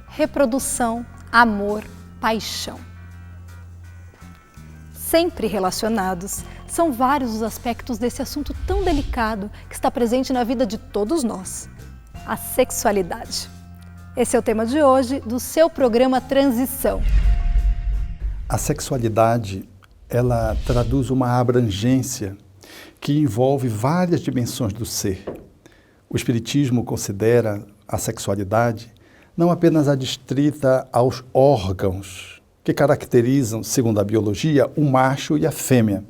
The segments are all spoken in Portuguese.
Reprodução, amor, paixão. Sempre relacionados, são vários os aspectos desse assunto tão delicado que está presente na vida de todos nós: a sexualidade. Esse é o tema de hoje do seu programa Transição. A sexualidade, ela traduz uma abrangência que envolve várias dimensões do ser. O Espiritismo considera a sexualidade não apenas adstrita aos órgãos que caracterizam, segundo a biologia, o macho e a fêmea,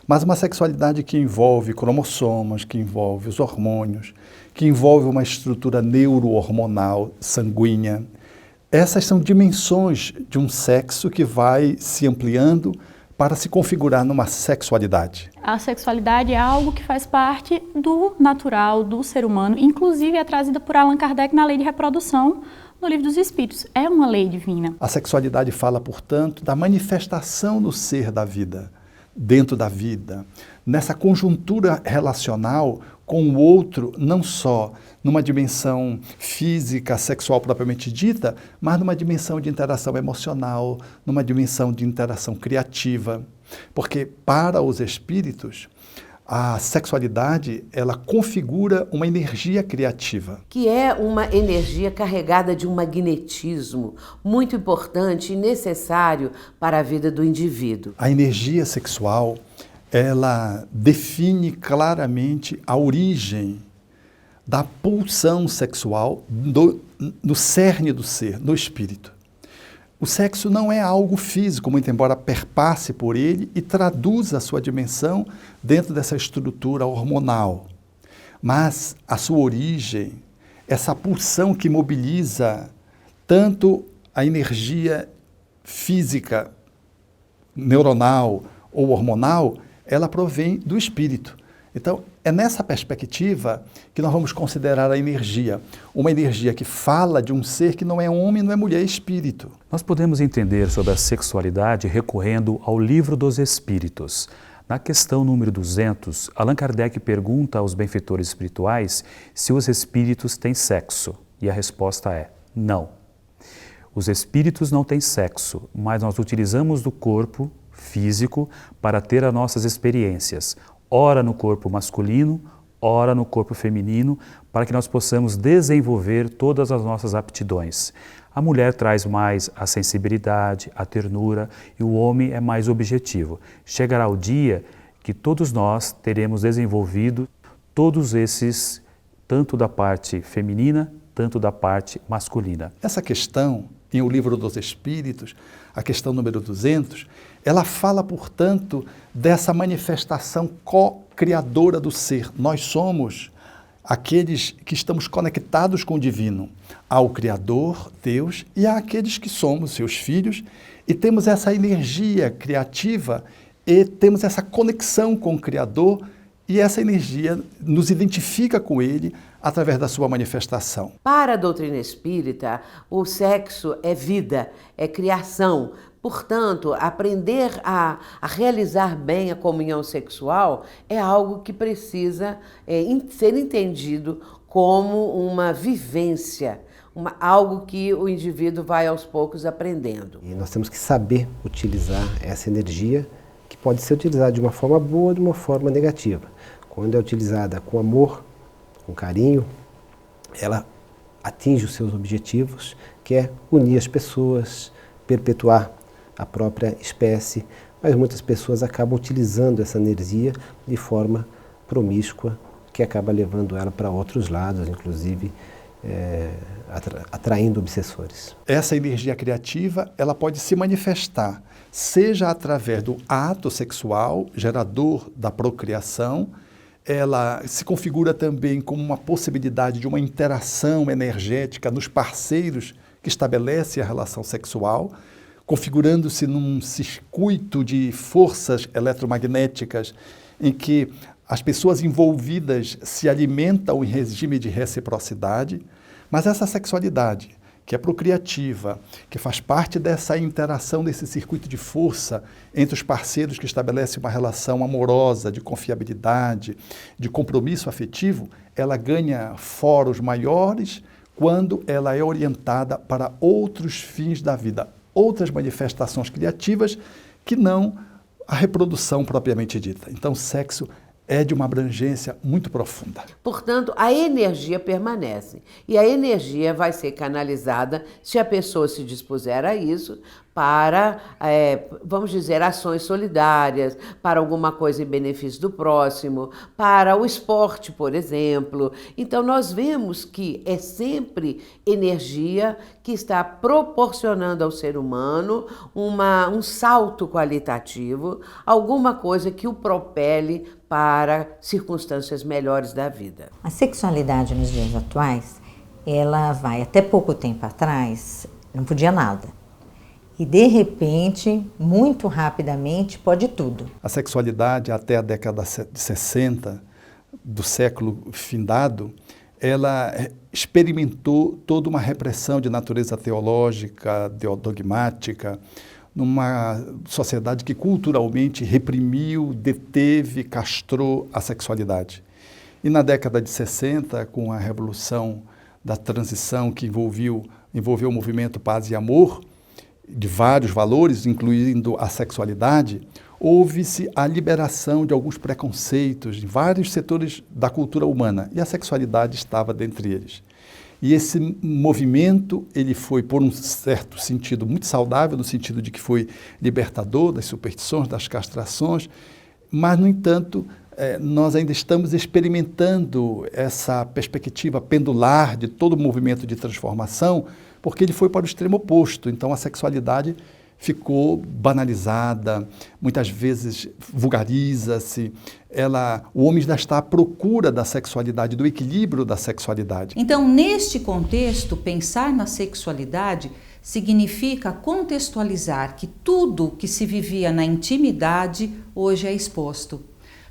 mas uma sexualidade que envolve cromossomos, que envolve os hormônios, que envolve uma estrutura neurohormonal sanguínea. Essas são dimensões de um sexo que vai se ampliando para se configurar numa sexualidade. A sexualidade é algo que faz parte do natural, do ser humano, inclusive é trazida por Allan Kardec na Lei de Reprodução, no Livro dos Espíritos. É uma lei divina. A sexualidade fala, portanto, da manifestação do ser da vida, dentro da vida, nessa conjuntura relacional com o outro, não só numa dimensão física, sexual propriamente dita, mas numa dimensão de interação emocional, numa dimensão de interação criativa. Porque para os espíritos, a sexualidade, ela configura uma energia criativa. Que é uma energia carregada de um magnetismo muito importante e necessário para a vida do indivíduo. A energia sexual, ela define claramente a origem da pulsão sexual no cerne do ser, no espírito. O sexo não é algo físico, muito embora perpasse por ele e traduza a sua dimensão dentro dessa estrutura hormonal. Mas a sua origem, essa pulsão que mobiliza tanto a energia física, neuronal ou hormonal, ela provém do espírito. Então, é nessa perspectiva que nós vamos considerar a energia. Uma energia que fala de um ser que não é homem, não é mulher, é espírito. Nós podemos entender sobre a sexualidade recorrendo ao Livro dos Espíritos. Na questão número 200, Allan Kardec pergunta aos benfeitores espirituais se os espíritos têm sexo. E a resposta é não. Os espíritos não têm sexo, mas nós utilizamos do corpo físico para ter as nossas experiências, ora no corpo masculino, ora no corpo feminino, para que nós possamos desenvolver todas as nossas aptidões. A mulher traz mais a sensibilidade, a ternura, e o homem é mais objetivo. Chegará o dia que todos nós teremos desenvolvido todos esses, tanto da parte feminina, tanto da parte masculina. Essa questão, em O Livro dos Espíritos, a questão número 200, ela fala, portanto, dessa manifestação co-criadora do ser. Nós somos aqueles que estamos conectados com o divino, ao Criador, Deus, e àqueles que somos seus filhos, e temos essa energia criativa e temos essa conexão com o Criador, e essa energia nos identifica com ele através da sua manifestação. Para a doutrina espírita, o sexo é vida, é criação. Portanto, aprender a realizar bem a comunhão sexual é algo que precisa ser entendido como uma vivência, algo que o indivíduo vai aos poucos aprendendo. E nós temos que saber utilizar essa energia, que pode ser utilizada de uma forma boa ou de uma forma negativa. Quando é utilizada com amor, com carinho, ela atinge os seus objetivos, que é unir as pessoas, perpetuar a própria espécie, mas muitas pessoas acabam utilizando essa energia de forma promíscua, que acaba levando ela para outros lados, inclusive atraindo obsessores. Essa energia criativa, ela pode se manifestar, seja através do ato sexual, gerador da procriação, ela se configura também como uma possibilidade de uma interação energética nos parceiros que estabelece a relação sexual, configurando-se num circuito de forças eletromagnéticas em que as pessoas envolvidas se alimentam em regime de reciprocidade, mas essa sexualidade que é procriativa, que faz parte dessa interação, desse circuito de força entre os parceiros que estabelecem uma relação amorosa, de confiabilidade, de compromisso afetivo, ela ganha foros maiores quando ela é orientada para outros fins da vida, outras manifestações criativas que não a reprodução propriamente dita. Então, o sexo é de uma abrangência muito profunda. Portanto, a energia permanece e a energia vai ser canalizada, se a pessoa se dispuser a isso, para, vamos dizer, ações solidárias, para alguma coisa em benefício do próximo, para o esporte, por exemplo. Então, nós vemos que é sempre energia que está proporcionando ao ser humano um salto qualitativo, alguma coisa que o propele para circunstâncias melhores da vida. A sexualidade nos dias atuais, ela vai até pouco tempo atrás, não podia nada. E de repente, muito rapidamente, pode tudo. A sexualidade, até a década de 60 do século findado, ela experimentou toda uma repressão de natureza teológica, dogmática, numa sociedade que culturalmente reprimiu, deteve, castrou a sexualidade. E na década de 60, com a revolução da transição que envolveu o movimento Paz e Amor, de vários valores, incluindo a sexualidade, houve-se a liberação de alguns preconceitos em vários setores da cultura humana, e a sexualidade estava dentre eles. E esse movimento, ele foi, por um certo sentido, muito saudável, no sentido de que foi libertador das superstições, das castrações, mas, no entanto, nós ainda estamos experimentando essa perspectiva pendular de todo o movimento de transformação, porque ele foi para o extremo oposto. Então, a sexualidade ficou banalizada, muitas vezes vulgariza-se. O homem já está à procura da sexualidade, do equilíbrio da sexualidade. Então, neste contexto, pensar na sexualidade significa contextualizar que tudo que se vivia na intimidade hoje é exposto.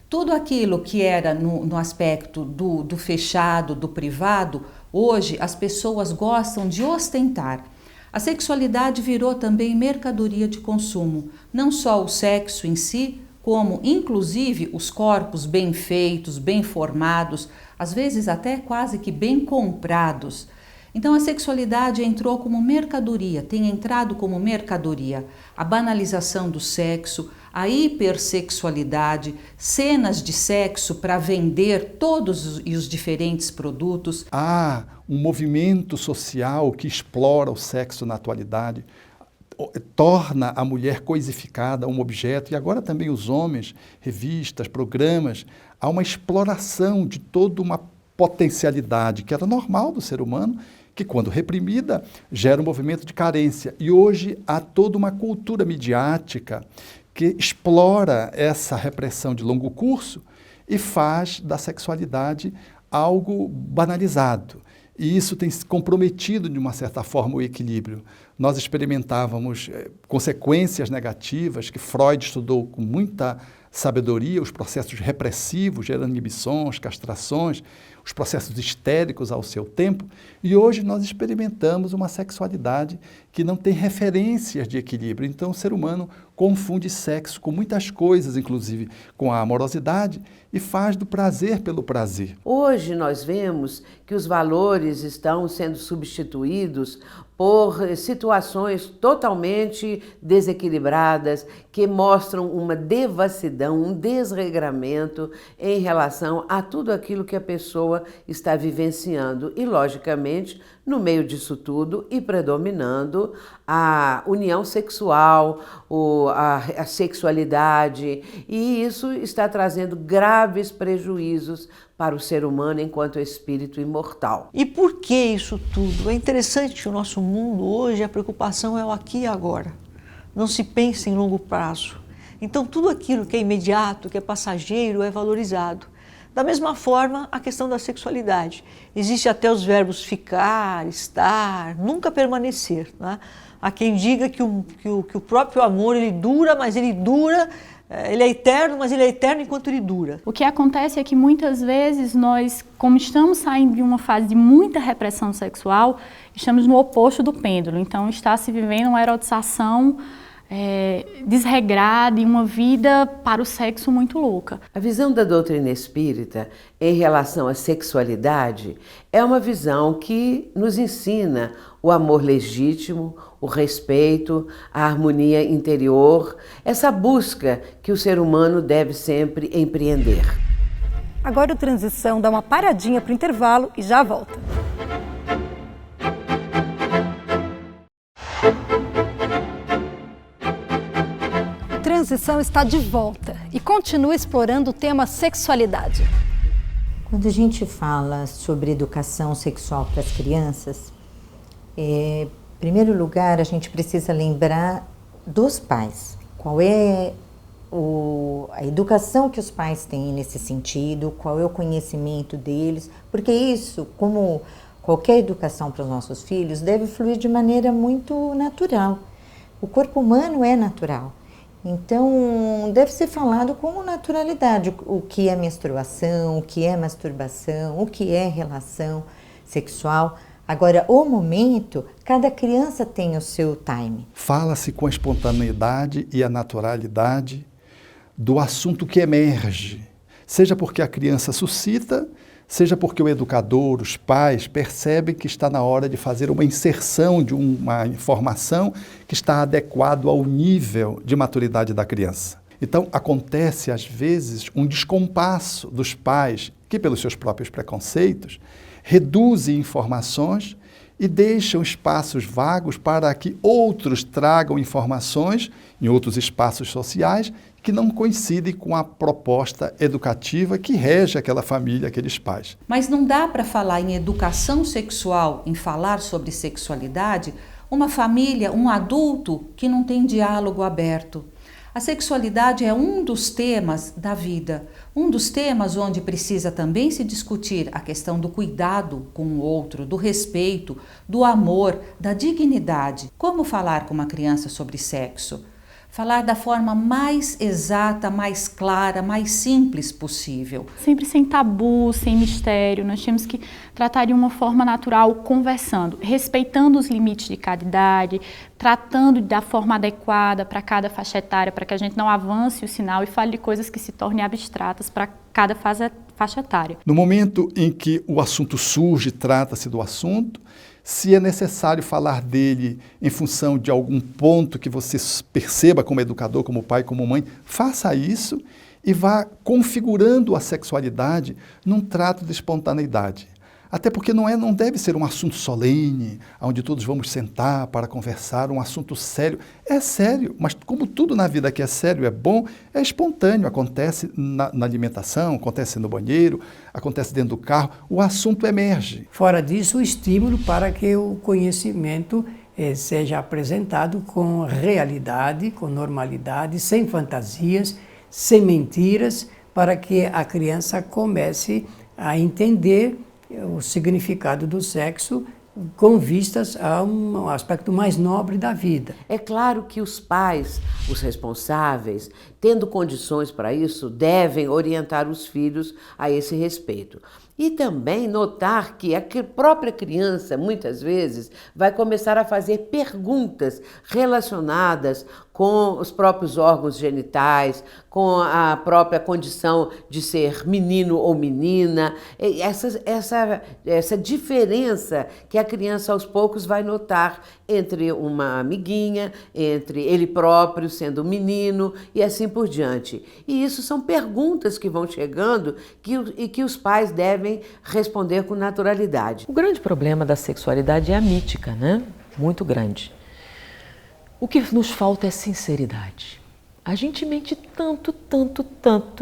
Tudo aquilo que era no aspecto do fechado, do privado, hoje as pessoas gostam de ostentar. A sexualidade virou também mercadoria de consumo, não só o sexo em si, como inclusive os corpos bem feitos, bem formados, às vezes até quase que bem comprados. Então a sexualidade entrou como mercadoria, tem entrado como mercadoria. A banalização do sexo, a hipersexualidade, cenas de sexo para vender todos os diferentes produtos. Há um movimento social que explora o sexo na atualidade, torna a mulher coisificada, um objeto, e agora também os homens, revistas, programas, há uma exploração de toda uma potencialidade que era normal do ser humano, que quando reprimida gera um movimento de carência. E hoje há toda uma cultura midiática que explora essa repressão de longo curso e faz da sexualidade algo banalizado. E isso tem comprometido, de uma certa forma, o equilíbrio. Nós experimentávamos consequências negativas que Freud estudou com muita sabedoria, os processos repressivos, gerando inibições, castrações, os processos histéricos ao seu tempo, e hoje nós experimentamos uma sexualidade que não tem referências de equilíbrio. Então o ser humano confunde sexo com muitas coisas, inclusive com a amorosidade, e faz do prazer pelo prazer. Hoje nós vemos que os valores estão sendo substituídos por situações totalmente desequilibradas, que mostram uma devassidão, um desregramento em relação a tudo aquilo que a pessoa está vivenciando. E, logicamente, no meio disso tudo e predominando a união sexual, a sexualidade, e isso está trazendo graves prejuízos para o ser humano enquanto espírito imortal. E por que isso tudo? É interessante que o nosso mundo hoje, a preocupação é o aqui e agora. Não se pensa em longo prazo. Então tudo aquilo que é imediato, que é passageiro, é valorizado. Da mesma forma, a questão da sexualidade. Existe até os verbos ficar, estar, nunca permanecer, né? Há quem diga que o próprio amor ele dura, mas ele dura Ele é eterno, mas ele é eterno enquanto ele dura. O que acontece é que muitas vezes nós, como estamos saindo de uma fase de muita repressão sexual, estamos no oposto do pêndulo. Então está se vivendo uma erotização desregrada e uma vida para o sexo muito louca. A visão da doutrina espírita em relação à sexualidade é uma visão que nos ensina o amor legítimo, o respeito, a harmonia interior, essa busca que o ser humano deve sempre empreender. Agora o Transição dá uma paradinha para o intervalo e já volta. Transição está de volta e continua explorando o tema sexualidade. Quando a gente fala sobre educação sexual para as crianças, em primeiro lugar a gente precisa lembrar dos pais. Qual é a educação que os pais têm nesse sentido, qual é o conhecimento deles, porque isso, como qualquer educação para os nossos filhos, deve fluir de maneira muito natural. O corpo humano é natural. Então, deve ser falado com naturalidade o que é menstruação, o que é masturbação, o que é relação sexual. Agora, o momento, cada criança tem o seu time. Fala-se com a espontaneidade e a naturalidade do assunto que emerge, seja porque a criança suscita, seja porque o educador, os pais, percebem que está na hora de fazer uma inserção de uma informação que está adequado ao nível de maturidade da criança. Então, acontece, às vezes, um descompasso dos pais que, pelos seus próprios preconceitos, reduzem informações e deixam espaços vagos para que outros tragam informações em outros espaços sociais que não coincidem com a proposta educativa que rege aquela família, aqueles pais. Mas não dá para falar em educação sexual, em falar sobre sexualidade, uma família, um adulto que não tem diálogo aberto. A sexualidade é um dos temas da vida, um dos temas onde precisa também se discutir a questão do cuidado com o outro, do respeito, do amor, da dignidade. Como falar com uma criança sobre sexo? Falar da forma mais exata, mais clara, mais simples possível. Sempre sem tabu, sem mistério, nós temos que tratar de uma forma natural, conversando, respeitando os limites de cada idade, tratando da forma adequada para cada faixa etária, para que a gente não avance o sinal e fale de coisas que se tornem abstratas para cada faixa etária. No momento em que o assunto surge, trata-se do assunto, se é necessário falar dele em função de algum ponto que você perceba como educador, como pai, como mãe, faça isso e vá configurando a sexualidade num trato de espontaneidade. Até porque não deve ser um assunto solene, onde todos vamos sentar para conversar, um assunto sério. É sério, mas como tudo na vida que é sério, é bom, é espontâneo. Acontece na alimentação, acontece no banheiro, acontece dentro do carro, o assunto emerge. Fora disso, o estímulo para que o conhecimento seja apresentado com realidade, com normalidade, sem fantasias, sem mentiras, para que a criança comece a entender o significado do sexo com vistas a um aspecto mais nobre da vida. É claro que os pais, os responsáveis, tendo condições para isso, devem orientar os filhos a esse respeito. E também notar que a própria criança, muitas vezes, vai começar a fazer perguntas relacionadas com os próprios órgãos genitais, com a própria condição de ser menino ou menina, essa diferença que a criança aos poucos vai notar entre uma amiguinha, entre ele próprio sendo menino e assim por diante. E isso são perguntas que vão chegando e que os pais devem responder com naturalidade. O grande problema da sexualidade é a mítica, né? Muito grande. O que nos falta é sinceridade. A gente mente tanto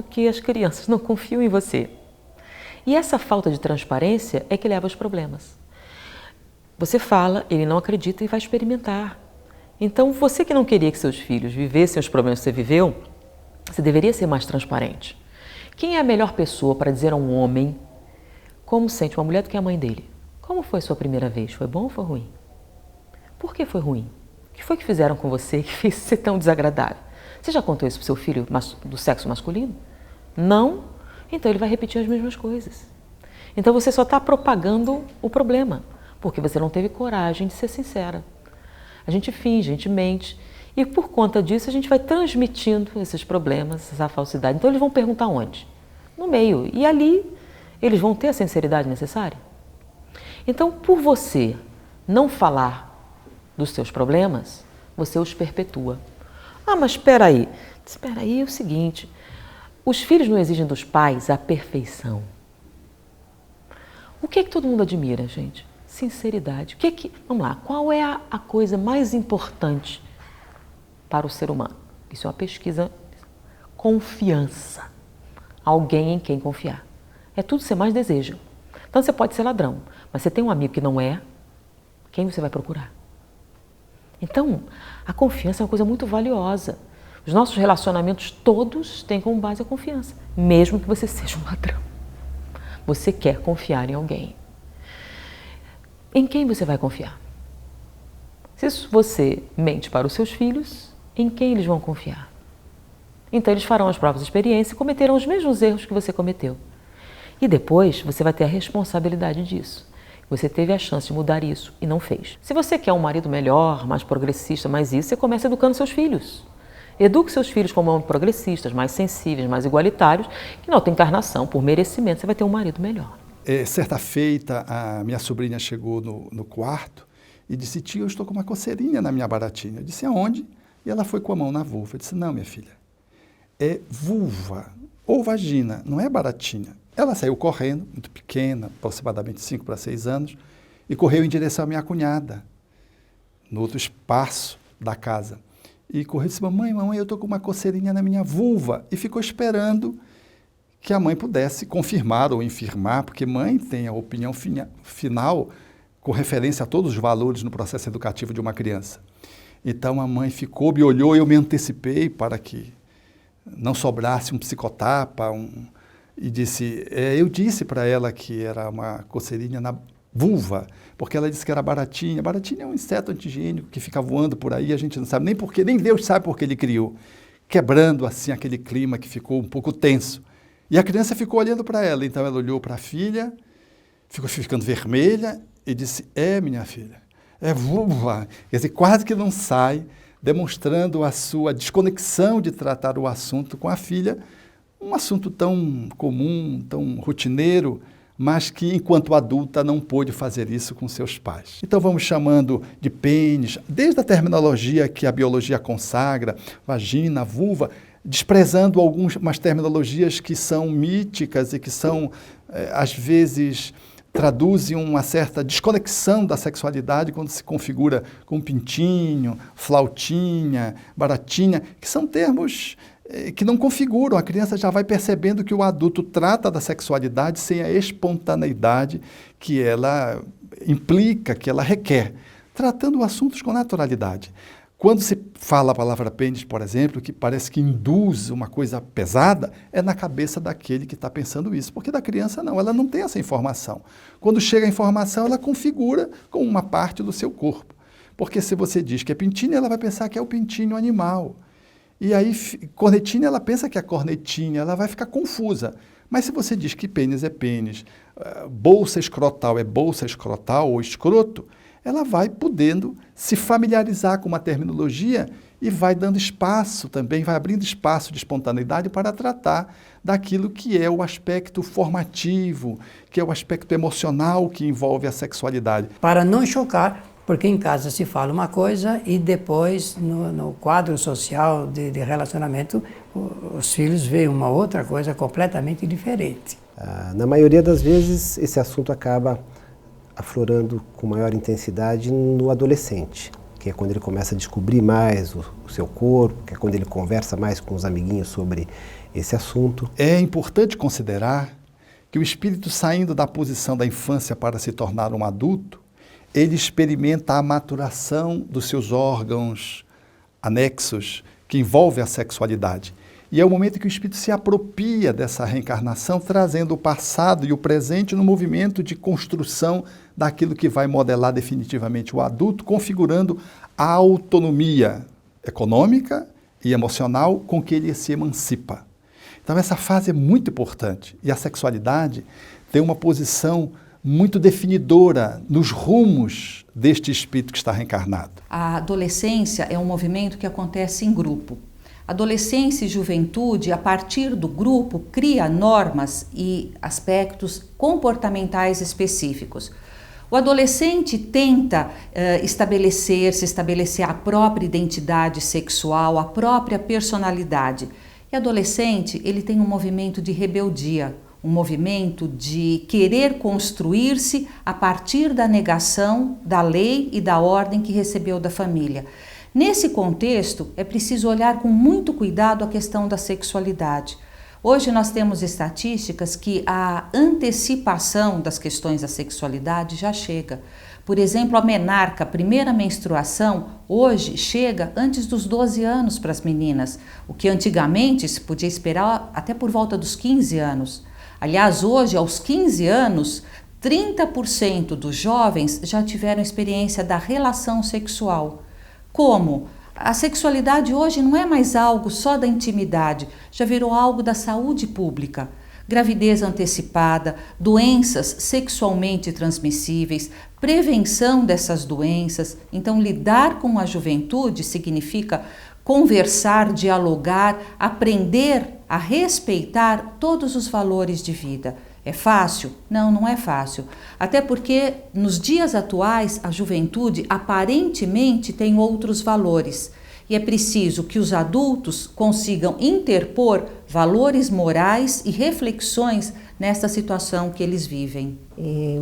que as crianças não confiam em você. E essa falta de transparência é que leva aos problemas. Você fala, ele não acredita e vai experimentar. Então, você que não queria que seus filhos vivessem os problemas que você viveu, você deveria ser mais transparente. Quem é a melhor pessoa para dizer a um homem como sente uma mulher do que a mãe dele? Como foi a sua primeira vez? Foi bom ou foi ruim? Por que foi ruim? O que foi que fizeram com você que fez ser tão desagradável? Você já contou isso para o seu filho do sexo masculino? Não? Então ele vai repetir as mesmas coisas. Então você só está propagando o problema, porque você não teve coragem de ser sincera. A gente finge, a gente mente, e por conta disso a gente vai transmitindo esses problemas, essa falsidade. Então eles vão perguntar onde? No meio. E ali eles vão ter a sinceridade necessária. Então, por você não falar dos seus problemas, você os perpetua. Ah, mas espera aí. Espera aí, é o seguinte, os filhos não exigem dos pais a perfeição. O que é que todo mundo admira, gente? Sinceridade. Vamos lá, qual é a coisa mais importante para o ser humano? Isso é uma pesquisa. Confiança. Alguém em quem confiar. É tudo que você mais deseja. Então você pode ser ladrão, mas você tem um amigo que não é, quem você vai procurar? Então, a confiança é uma coisa muito valiosa. Os nossos relacionamentos todos têm como base a confiança, mesmo que você seja um ladrão. Você quer confiar em alguém. Em quem você vai confiar? Se você mente para os seus filhos, em quem eles vão confiar? Então eles farão as próprias experiências e cometerão os mesmos erros que você cometeu. E depois você vai ter a responsabilidade disso. Você teve a chance de mudar isso e não fez. Se você quer um marido melhor, mais progressista, mais isso, você começa educando seus filhos. Eduque seus filhos como progressistas, mais sensíveis, mais igualitários, que na outra encarnação, por merecimento, você vai ter um marido melhor. Certa feita, a minha sobrinha chegou no quarto e disse: tio, eu estou com uma coceirinha na minha baratinha. Eu disse: aonde? E ela foi com a mão na vulva. Eu disse: não, minha filha, é vulva ou vagina, não é baratinha. Ela saiu correndo, muito pequena, aproximadamente 5 para 6 anos, e correu em direção à minha cunhada, no outro espaço da casa. E correu e disse: mamãe, eu estou com uma coceirinha na minha vulva. E ficou esperando que a mãe pudesse confirmar ou infirmar, porque mãe tem a opinião final com referência a todos os valores no processo educativo de uma criança. Então a mãe ficou, me olhou, eu me antecipei para que não sobrasse um psicotapa, e disse, eu disse para ela que era uma coceirinha na vulva, porque ela disse que era baratinha. Baratinha é um inseto antigênico que fica voando por aí, a gente não sabe nem porquê, nem Deus sabe por que ele criou, quebrando assim aquele clima que ficou um pouco tenso. E a criança ficou olhando para ela, então ela olhou para a filha, ficou ficando vermelha e disse: minha filha, é vulva. Quer dizer, quase que não sai, demonstrando a sua desconexão de tratar o assunto com a filha, um assunto tão comum, tão rotineiro, mas que, enquanto adulta, não pôde fazer isso com seus pais. Então vamos chamando de pênis, desde a terminologia que a biologia consagra, vagina, vulva, desprezando algumas terminologias que são míticas e que são, às vezes, traduzem uma certa desconexão da sexualidade quando se configura com pintinho, flautinha, baratinha, que são termos que não configuram. A criança já vai percebendo que o adulto trata da sexualidade sem a espontaneidade que ela implica, que ela requer, tratando assuntos com naturalidade. Quando se fala a palavra pênis, por exemplo, que parece que induz uma coisa pesada, é na cabeça daquele que está pensando isso, porque da criança não, ela não tem essa informação. Quando chega a informação, ela configura como uma parte do seu corpo, porque se você diz que é pintinho, ela vai pensar que é o pintinho animal. E aí, cornetinha, ela pensa que é cornetinha, ela vai ficar confusa. Mas se você diz que pênis é pênis, bolsa escrotal é bolsa escrotal ou escroto, ela vai podendo se familiarizar com uma terminologia e vai dando espaço também, vai abrindo espaço de espontaneidade para tratar daquilo que é o aspecto formativo, que é o aspecto emocional que envolve a sexualidade. Para não chocar, porque em casa se fala uma coisa e depois no quadro social de relacionamento os filhos veem uma outra coisa completamente diferente. Na maioria das vezes esse assunto acaba aflorando com maior intensidade no adolescente, que é quando ele começa a descobrir mais o seu corpo, que é quando ele conversa mais com os amiguinhos sobre esse assunto. É importante considerar que o espírito, saindo da posição da infância para se tornar um adulto, ele experimenta a maturação dos seus órgãos anexos que envolve a sexualidade. E é o momento em que o espírito se apropria dessa reencarnação, trazendo o passado e o presente no movimento de construção daquilo que vai modelar definitivamente o adulto, configurando a autonomia econômica e emocional com que ele se emancipa. Então essa fase é muito importante e a sexualidade tem uma posição muito definidora nos rumos deste espírito que está reencarnado. A adolescência é um movimento que acontece em grupo. Adolescência e juventude, a partir do grupo, cria normas e aspectos comportamentais específicos. O adolescente tenta estabelecer a própria identidade sexual, a própria personalidade. E o adolescente, ele tem um movimento de rebeldia, um movimento de querer construir-se a partir da negação da lei e da ordem que recebeu da família. Nesse contexto, é preciso olhar com muito cuidado a questão da sexualidade. Hoje nós temos estatísticas que a antecipação das questões da sexualidade já chega. Por exemplo, a menarca, a primeira menstruação, hoje chega antes dos 12 anos para as meninas, o que antigamente se podia esperar até por volta dos 15 anos. Aliás, hoje, aos 15 anos, 30% dos jovens já tiveram experiência da relação sexual. Como? A sexualidade hoje não é mais algo só da intimidade, já virou algo da saúde pública. Gravidez antecipada, doenças sexualmente transmissíveis, prevenção dessas doenças. Então, lidar com a juventude significa conversar, dialogar, aprender a respeitar todos os valores de vida. É fácil? Não, não é fácil. Até porque nos dias atuais a juventude aparentemente tem outros valores. E é preciso que os adultos consigam interpor valores morais e reflexões nessa situação que eles vivem.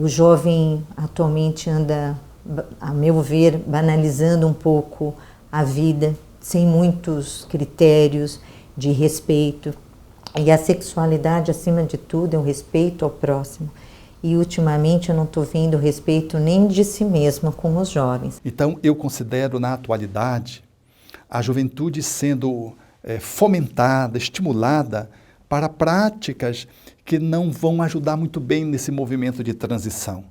O jovem atualmente anda, a meu ver, banalizando um pouco a vida, sem muitos critérios de respeito. E a sexualidade, acima de tudo, é o respeito ao próximo. E ultimamente eu não estou vendo respeito nem de si mesma com os jovens. Então eu considero na atualidade a juventude sendo fomentada, estimulada para práticas que não vão ajudar muito bem nesse movimento de transição.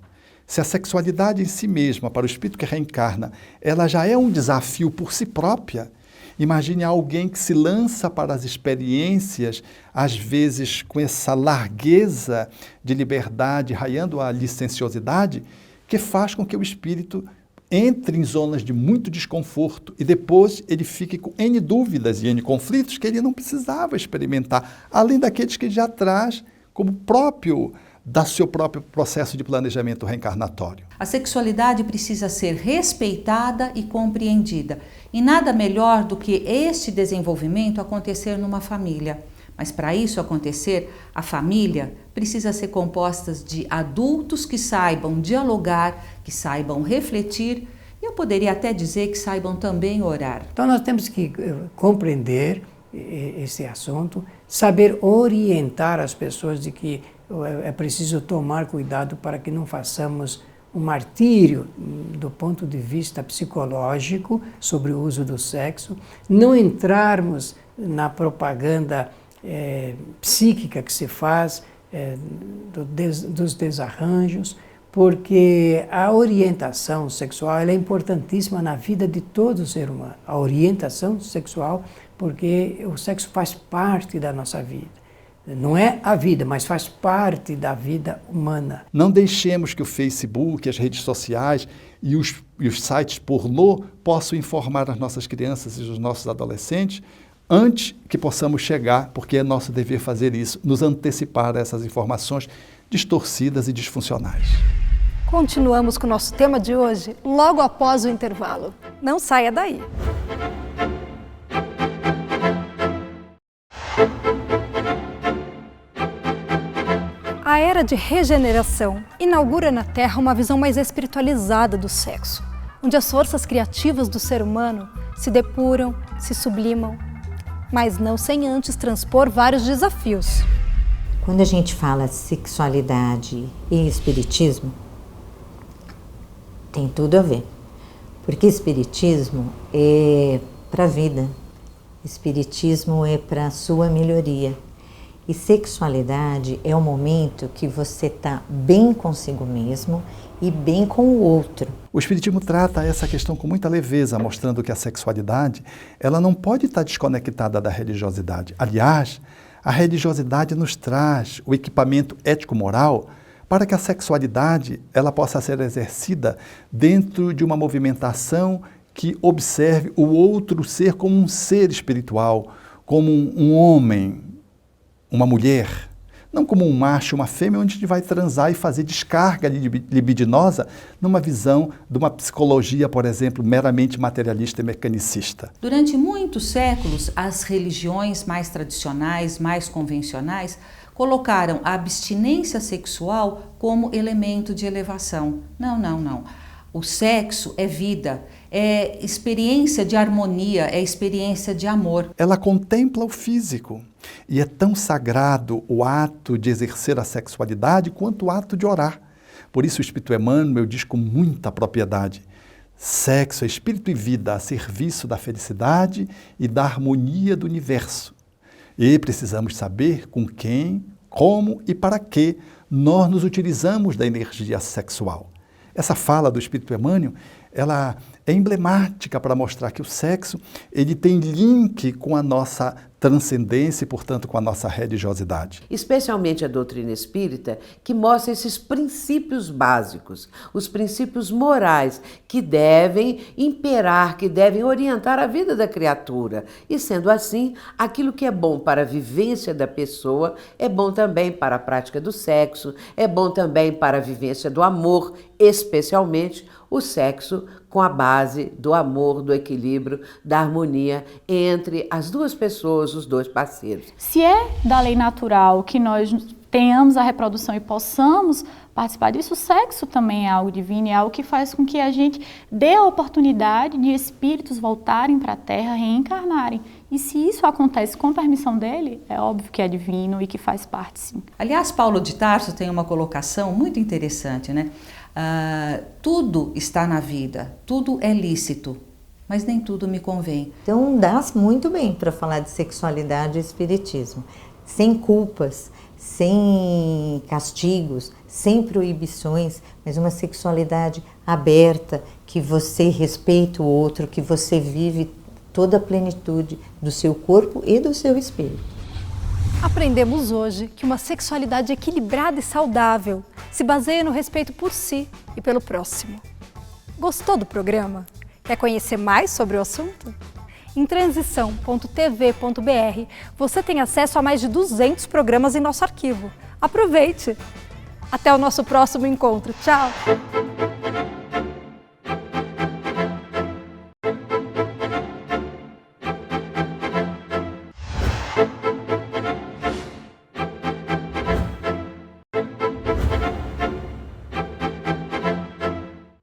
Se a sexualidade em si mesma, para o espírito que reencarna, ela já é um desafio por si própria, imagine alguém que se lança para as experiências, às vezes com essa largueza de liberdade, raiando a licenciosidade, que faz com que o espírito entre em zonas de muito desconforto e depois ele fique com N dúvidas e N conflitos que ele não precisava experimentar, além daqueles que ele já traz como próprio do seu próprio processo de planejamento reencarnatório. A sexualidade precisa ser respeitada e compreendida. E nada melhor do que este desenvolvimento acontecer numa família. Mas para isso acontecer, a família precisa ser composta de adultos que saibam dialogar, que saibam refletir, e eu poderia até dizer que saibam também orar. Então nós temos que compreender esse assunto, saber orientar as pessoas de que é preciso tomar cuidado para que não façamos um martírio do ponto de vista psicológico sobre o uso do sexo, não entrarmos na propaganda psíquica que se faz dos desarranjos, porque a orientação sexual ela é importantíssima na vida de todo ser humano. A orientação sexual, porque o sexo faz parte da nossa vida. Não é a vida, mas faz parte da vida humana. Não deixemos que o Facebook, as redes sociais e os sites pornô possam informar as nossas crianças e os nossos adolescentes antes que possamos chegar, porque é nosso dever fazer isso, nos antecipar a essas informações distorcidas e disfuncionais. Continuamos com o nosso tema de hoje logo após o intervalo. Não saia daí! A era de regeneração inaugura na Terra uma visão mais espiritualizada do sexo, onde as forças criativas do ser humano se depuram, se sublimam, mas não sem antes transpor vários desafios. Quando a gente fala sexualidade e espiritismo, tem tudo a ver, porque espiritismo é para a vida, espiritismo é para a sua melhoria. E sexualidade é o momento que você está bem consigo mesmo e bem com o outro. O Espiritismo trata essa questão com muita leveza, mostrando que a sexualidade ela não pode estar desconectada da religiosidade. Aliás, a religiosidade nos traz o equipamento ético-moral para que a sexualidade ela possa ser exercida dentro de uma movimentação que observe o outro ser como um ser espiritual, como um homem, uma mulher, não como um macho, uma fêmea, onde a gente vai transar e fazer descarga libidinosa numa visão de uma psicologia, por exemplo, meramente materialista e mecanicista. Durante muitos séculos, as religiões mais tradicionais, mais convencionais, colocaram a abstinência sexual como elemento de elevação. Não. O sexo é vida, é experiência de harmonia, é experiência de amor. Ela contempla o físico e é tão sagrado o ato de exercer a sexualidade quanto o ato de orar. Por isso o Espírito Emmanuel diz com muita propriedade: sexo é espírito e vida a serviço da felicidade e da harmonia do universo. E precisamos saber com quem, como e para que nós nos utilizamos da energia sexual. Essa fala do Espírito Emmanuel, ela é emblemática para mostrar que o sexo ele tem link com a nossa transcendência e, portanto, com a nossa religiosidade. Especialmente a doutrina espírita, que mostra esses princípios básicos, os princípios morais que devem imperar, que devem orientar a vida da criatura. E, sendo assim, aquilo que é bom para a vivência da pessoa é bom também para a prática do sexo, é bom também para a vivência do amor, especialmente o sexo com a base do amor, do equilíbrio, da harmonia entre as duas pessoas, os dois parceiros. Se é da lei natural que nós tenhamos a reprodução e possamos participar disso, o sexo também é algo divino, é algo que faz com que a gente dê a oportunidade de espíritos voltarem para a Terra, reencarnarem. E se isso acontece com permissão dele, é óbvio que é divino e que faz parte, sim. Aliás, Paulo de Tarso tem uma colocação muito interessante, né? Tudo está na vida, tudo é lícito, mas nem tudo me convém. Então dá muito bem para falar de sexualidade e espiritismo, sem culpas, sem castigos, sem proibições, mas uma sexualidade aberta, que você respeita o outro, que você vive toda a plenitude do seu corpo e do seu espírito. Aprendemos hoje que uma sexualidade equilibrada e saudável se baseia no respeito por si e pelo próximo. Gostou do programa? Quer conhecer mais sobre o assunto? Em transição.tv.br você tem acesso a mais de 200 programas em nosso arquivo. Aproveite! Até o nosso próximo encontro. Tchau!